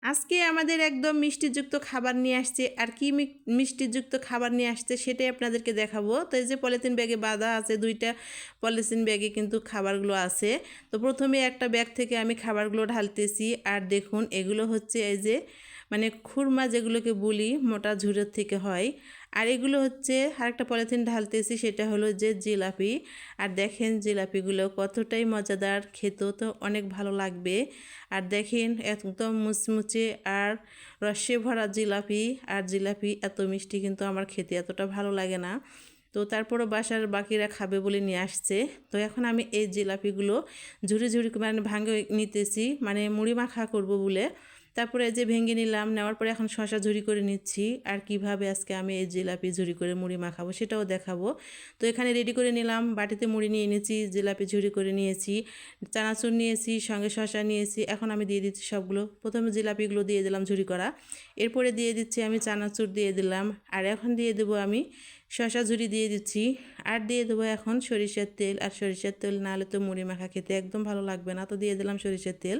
আজকে আমাদের একদম মিষ্টিযুক্ত খাবার নিয়ে আসছে। আর কি মিষ্টিযুক্ত খাবার নিয়ে আসছে সেটাই আপনাদেরকে দেখাবো। তো এই যে পলিথিন ব্যাগে বাঁধা আছে, 2টা পলিথিন ব্যাগে কিন্তু খাবারগুলো আছে। তো প্রথমে একটা ব্যাগ থেকে আমি খাবারগুলো ঢালতেছি। আর দেখুন এগুলো হচ্ছে এই যে মানে খুরমা যেগুলোকে বলি, মোটা ঝুরের থেকে হয়। আর এগুলো হচ্ছে আরেকটা পলিথিন ঢালতেছি, সেটা হলো যে জিলাপি। আর দেখেন জিলাপিগুলো কতটাই মজাদার, খেতেও তো অনেক ভালো লাগবে। আর দেখেন একদম মুচমুচে আর রসে ভরা জিলাপি। আর জিলাপি এত মিষ্টি কিন্তু আমার খেতে এতটা ভালো লাগে না। তো তারপরও বাসার বাকিরা খাবে বলে নিয়ে আসছে। তো এখন আমি এই জিলাপিগুলো ঝুড়ি ঝুড়ি মানে ভাঙে নিতেছি, মানে মুড়ি মাখা করব বলে। তারপরে এই যে ভেঙে নিলাম, নেওয়ার পরে এখন শশা ঝুরি করে নিচ্ছি। আর কিভাবে আজকে আমি এই জিলাপি ঝুরি করে মুড়ি মাখাবো সেটাও দেখাবো। তো এখানে রেডি করে নিলাম, বাটিতে মুড়ি নিয়ে নিয়েছি, জিলাপি ঝুরি করে নিয়েছি, চানাচুর নিয়েছি, সঙ্গে শশা নিয়েছি। এখন আমি দিয়ে দিচ্ছি সবগুলো। প্রথমে জিলাপিগুলো দিয়ে দিলাম ঝুরি করা, এরপরে দিয়ে দিচ্ছি আমি চানাচুর দিয়ে দিলাম। আর এখন দিয়ে দেবো আমি শশা ঝুরি দিয়ে দিচ্ছি। আর দিয়ে দেবো এখন সরিষার তেল। আর সরিষার তেল না হলে তো মুড়ি মাখা খেতে একদম ভালো লাগবে না, তো দিয়ে দিলাম সরিষার তেল।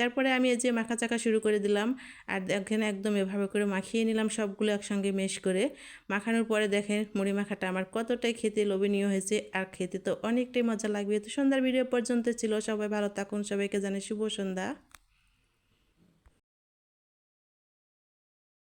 তারপরে আমি এই যে মাখা চাকা শুরু করে দিলাম। আর এখানে একদম এভাবে করে মাখিয়ে নিলাম সবগুলো একসঙ্গে মেশ করে। মাখানোর পরে দেখেন মুড়ি মাখাটা আমার কতটাই খেতে লোভনীয় হয়েছে, আর খেতে তো অনেকটাই মজা লাগবে। তো সন্ধ্যার ভিডিও পর্যন্ত ছিল, সবাই ভালো থাকুন, সবাইকে জানাই শুভ সন্ধ্যা।